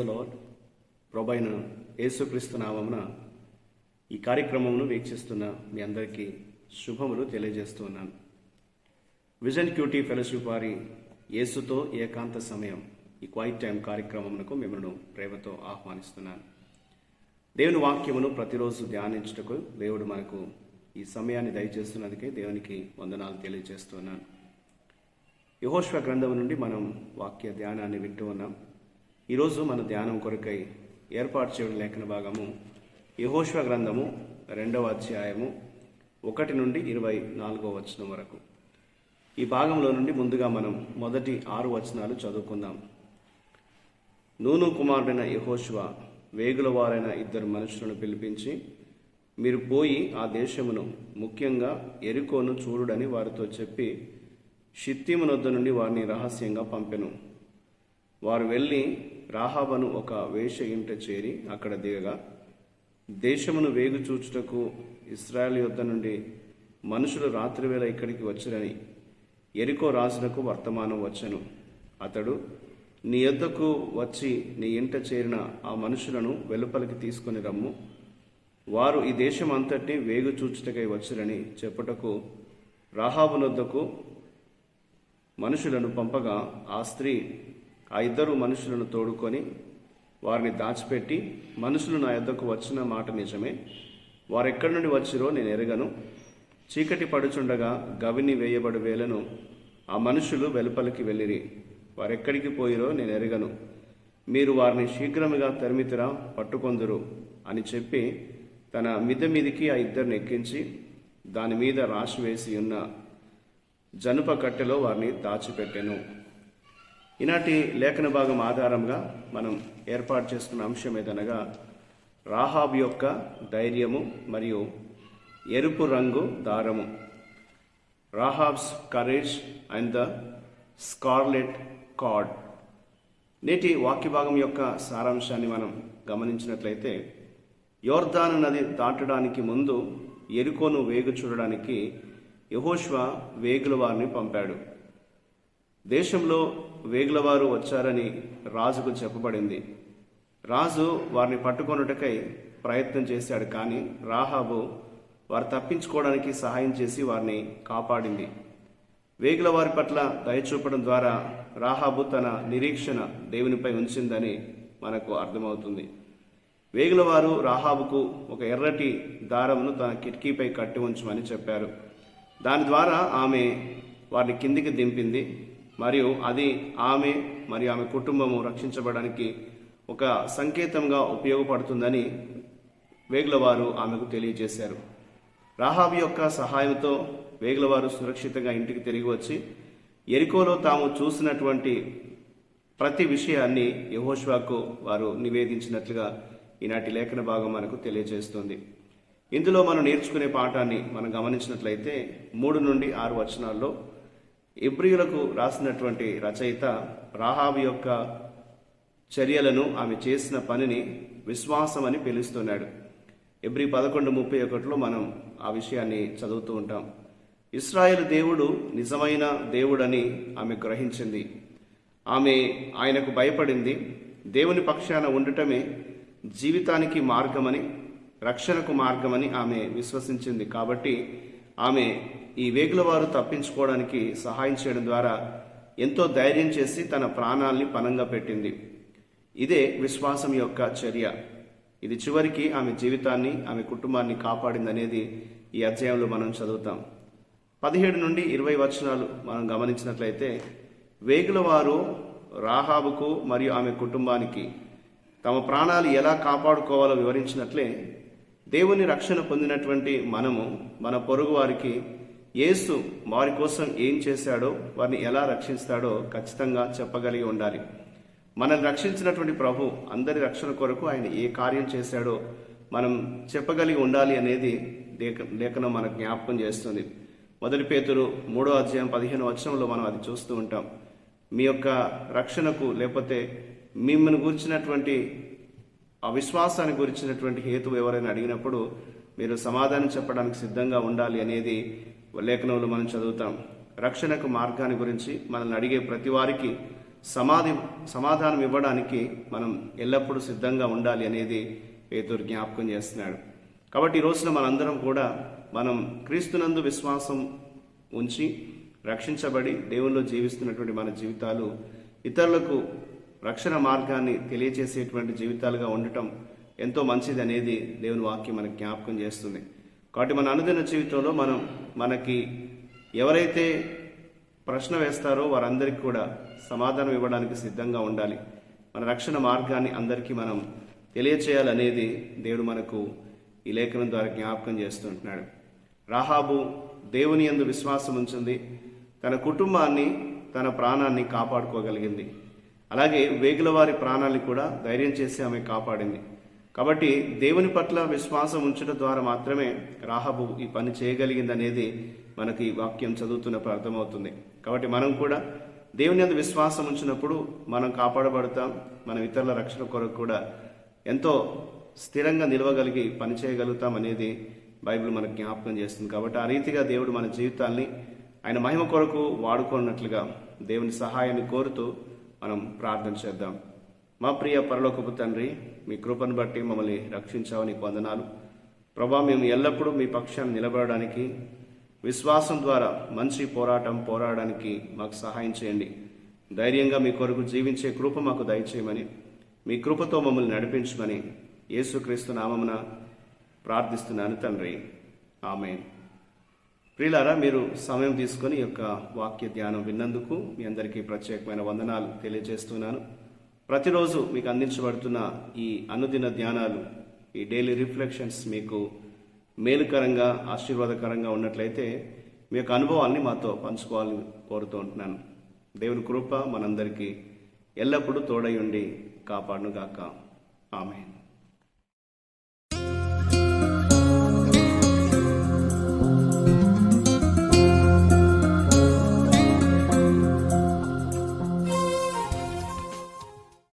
The lord. ప్రభు అయిన యేసుక్రీస్తు నామమున ఈ కార్యక్రమమును వీక్షిస్తున్న మీ అందరికీ శుభములు తెలియజేస్తూ ఉన్నాను. విజన్ క్యూటీ ఫెలోషిప్ వారి యేసుతో ఏకాంత సమయం ఈ క్వైట్ టైం కార్యక్రమమునకు మిమ్మల్ని ప్రేమతో ఆహ్వానిస్తున్నాను. దేవుని వాక్యమును ప్రతిరోజు ధ్యానించుటకు దేవుడు మనకు ఈ సమయాన్ని దయచేస్తున్నందుకే దేవునికి వందనాలు తెలియజేస్తున్నాను. యెహోషువ గ్రంథం నుండి మనం వాక్య ధ్యానాన్ని వింటూ ఉన్నాం. ఈరోజు మన ధ్యానం కొరకై ఏర్పాటు చేయడం లేఖన భాగము యెహోషువ గ్రంథము 2వ అధ్యాయము 1 నుండి 24వ వచనం వరకు. ఈ భాగంలో నుండి ముందుగా మనం మొదటి 6 వచనాలు చదువుకుందాం. నూను కుమారుడైన యెహోషువ వేగుల వారైన 2 మనుషులను పిలిపించి, మీరు పోయి ఆ దేశమును ముఖ్యంగా యెరికోను చూడుడని వారితో చెప్పి షిత్తీము నొద్ద నుండి వారిని రహస్యంగా పంపెను. వారు వెళ్ళి రాహాబను ఒక వేశ్య ఇంట చేరి అక్కడ దిగగా, దేశమును వేగు చూచుటకు ఇశ్రాయేలు యొద్ద నుండి మనుషులు రాత్రివేళ ఇక్కడికి వచ్చిరని యెరికో రాజునకు వర్తమానం వచ్చెను. అతడు, నీ యొద్దకు వచ్చి నీ ఇంట చేరిన ఆ మనుషులను వెలుపలికి తీసుకొని రమ్ము, వారు ఈ దేశం అంతటిని వేగు చూచుటకై వచ్చిరని చెప్పుటకు రాహాబు నొద్దకు మనుషులను పంపగా, ఆ స్త్రీ ఆ 2 మనుషులను తోడుకొని వారిని దాచిపెట్టి, మనుషులు నా యొద్దకు వచ్చిన మాట నిజమే, వారెక్కడి నుండి వచ్చిరో నేను ఎరగను. చీకటి పడుచుండగా గవిని వేయబడు వేళను ఆ మనుషులు వెలుపలికి వెళ్ళిరి, వారెక్కడికి పోయిరో నేను ఎరగను. మీరు వారిని శీఘ్రముగా తరిమితిరా, పట్టుకొందురు అని చెప్పి తన మిద్దె మీదికి ఆ 2 ఎక్కించి దాని మీద రాసి వేసి ఉన్న జనుప కట్టెలో వారిని దాచిపెట్టెను. ఈనాటి లేఖన భాగం ఆధారంగా మనం ఏర్పాటు చేసుకున్న అంశం ఏదనగా రాహాబ్ యొక్క ధైర్యము మరియు ఎరుపు రంగు దారము. Rahab's courage and the scarlet cord. నేటి వాక్య భాగం యొక్క సారాంశాన్ని మనం గమనించినట్లయితే, యోర్దాను నది దాటడానికి ముందు యెరికోను వేగు చూడడానికి యెహోషువ వేగుల వారిని పంపాడు. దేశంలో వేగులవారు వచ్చారని రాజుకు చెప్పబడింది. రాజు వారిని పట్టుకొనుటకై ప్రయత్నం చేశాడు, కానీ రాహాబు వారు తప్పించుకోవడానికి సహాయం చేసి వారిని కాపాడింది. వేగుల వారి పట్ల దయ చూపడం ద్వారా రాహాబు తన నిరీక్షణ దేవునిపై ఉంచిందని మనకు అర్థమవుతుంది. వేగుల వారు రాహాబుకు ఒక ఎర్రటి దారమును తన కిటికీపై కట్టి ఉంచమని చెప్పారు. దాని ద్వారా ఆమె వారిని కిందికి దింపింది మరియు అది ఆమె మరియు ఆమె కుటుంబము రక్షించబడడానికి ఒక సంకేతంగా ఉపయోగపడుతుందని వేగులవారు ఆమెకు తెలియజేశారు. రాహాబు యొక్క సహాయంతో వేగులవారు సురక్షితంగా ఇంటికి తిరిగి వచ్చి యెరికోలో తాము చూసినటువంటి ప్రతి విషయాన్ని యెహోషువకు వారు నివేదించినట్లుగా ఈనాటి లేఖన భాగం మనకు తెలియజేస్తుంది. ఇందులో మనం నేర్చుకునే పాఠాన్ని మనం గమనించినట్లయితే 3 నుండి 6 వచనాల్లో ఎబ్రీయులకు రాసినటువంటి రచయిత రాహాబు యొక్క చర్యలను, ఆమె చేసిన పనిని విశ్వాసం అని పిలుస్తున్నాడు. ఎబ్రీ 11:31లో మనం ఆ విషయాన్ని చదువుతూ ఉంటాం. ఇశ్రాయేలు దేవుడు నిజమైన దేవుడని ఆమె గ్రహించింది. ఆమె ఆయనకు భయపడింది. దేవుని పక్షాన ఉండటమే జీవితానికి మార్గమని, రక్షణకు మార్గమని ఆమె విశ్వసించింది. కాబట్టి ఆమె ఈ వేగులవారు తప్పించుకోవడానికి సహాయం చేయడం ద్వారా ఎంతో ధైర్యం చేసి తన ప్రాణాల్ని పణంగా పెట్టింది. ఇదే విశ్వాసం యొక్క చర్య. ఇది చివరికి ఆమె జీవితాన్ని, ఆమె కుటుంబాన్ని కాపాడిందనేది ఈ అధ్యాయంలో మనం చదువుతాం. 17 నుండి 20 వచనాలు మనం గమనించినట్లయితే, వేగులవారు రాహాబుకు మరియు ఆమె కుటుంబానికి తమ ప్రాణాలు ఎలా కాపాడుకోవాలో వివరించినట్లే, దేవుని రక్షణ పొందినటువంటి మనము మన పొరుగు వారికి యేసు వారి కోసం ఏం చేశాడో, వారిని ఎలా రక్షిస్తాడో ఖచ్చితంగా చెప్పగలిగి ఉండాలి. మనల్ని రక్షించినటువంటి ప్రభు అందరి రక్షణ కొరకు ఆయన ఏ కార్యం చేశాడో మనం చెప్పగలిగి ఉండాలి అనేది లేఖనం మనకు జ్ఞాపకం చేస్తుంది. 1 పేతురు 3వ అధ్యాయం 15వ వచనంలో మనం అది చూస్తూ ఉంటాం. మీ యొక్క రక్షణకు లేకపోతే మిమ్మల్ని గురించినటువంటి ఆ విశ్వాసాన్ని గురించినటువంటి హేతువు ఎవరైనా అడిగినప్పుడు మీరు సమాధానం చెప్పడానికి సిద్ధంగా ఉండాలి అనేది లేఖనంలో మనం చదువుతాం. రక్షణకు మార్గాన్ని గురించి మనల్ని అడిగే ప్రతి వారికి సమాధానం ఇవ్వడానికి మనం ఎల్లప్పుడూ సిద్ధంగా ఉండాలి అనేది పేతురు జ్ఞాపకం చేస్తున్నాడు. కాబట్టి ఈ రోజున మనందరం కూడా మనం క్రీస్తునందు విశ్వాసం ఉంచి రక్షించబడి దేవుల్లో జీవిస్తున్నటువంటి మన జీవితాలు ఇతరులకు రక్షణ మార్గాన్ని తెలియచేసేటువంటి జీవితాలుగా ఉండటం ఎంతో మంచిది అనేది దేవుని వాక్యం మనకు జ్ఞాపకం చేస్తుంది. కాబట్టి మన అనుదిన జీవితంలో మనకి ఎవరైతే ప్రశ్న వేస్తారో వారందరికీ కూడా సమాధానం ఇవ్వడానికి సిద్ధంగా ఉండాలి. మన రక్షణ మార్గాన్ని అందరికీ మనం తెలియచేయాలనేది దేవుడు మనకు ఈ లేఖనం ద్వారా జ్ఞాపకం చేస్తుంటున్నాడు. రాహాబు దేవుని యందు విశ్వాసం ఉంచింది, తన కుటుంబాన్ని తన ప్రాణాన్ని కాపాడుకోగలిగింది. అలాగే వేగుల వారి ప్రాణాన్ని కూడా ధైర్యం చేసి ఆమె కాపాడింది. కాబట్టి దేవుని పట్ల విశ్వాసం ఉంచడం ద్వారా మాత్రమే రాహాబు ఈ పని చేయగలిగింది అనేది మనకి ఈ వాక్యం చదువుతున్నప్పుడు అర్థమవుతుంది. కాబట్టి మనం కూడా దేవుని యందు విశ్వాసం ఉంచినప్పుడు మనం కాపాడబడతాం. మనం ఇతరుల రక్షణ కొరకు కూడా ఎంతో స్థిరంగా నిలవగలిగి పని చేయగలుగుతాం అనేది బైబిల్ మనకు జ్ఞాపకం చేస్తుంది. కాబట్టి ఆ రీతిగా దేవుడు మన జీవితాల్ని ఆయన మహిమ కొరకు వాడుకున్నట్లుగా దేవుని సహాయాన్ని కోరుతూ మనం ప్రార్థన చేద్దాం. మా ప్రియ పరలోకపు తండ్రి, మీ కృపను బట్టి మమ్మల్ని రక్షించావని వందనాలు ప్రభా. మేము ఎల్లప్పుడూ మీ పక్షాన్ని నిలబడడానికి విశ్వాసం ద్వారా మంచి పోరాడడానికి మాకు సహాయం చేయండి. ధైర్యంగా మీ కొరకు జీవించే కృప మాకు దయచేయమని, మీ కృపతో మమ్మల్ని నడిపించమని యేసుక్రీస్తు నామమున ప్రార్థిస్తున్నాను తండ్రి, ఆమేన్. ప్రియులారా, మీరు సమయం తీసుకొని ఈ యొక్క వాక్య ధ్యానం విన్నందుకు మీ అందరికీ ప్రత్యేకమైన వందనాలు తెలియజేస్తున్నాను. ప్రతిరోజు మీకు అందించబడుతున్న ఈ అనుదిన ధ్యానాలు, ఈ డైలీ రిఫ్లెక్షన్స్ మీకు మేలుకరంగా ఆశీర్వాదకరంగా ఉన్నట్లయితే మీ యొక్క అనుభవాల్ని మాతో పంచుకోవాలని కోరుతూ ఉంటున్నాను. దేవుని కృప మనందరికీ ఎల్లప్పుడూ తోడై ఉండి కాపాడునుగాక. ఆమేన్.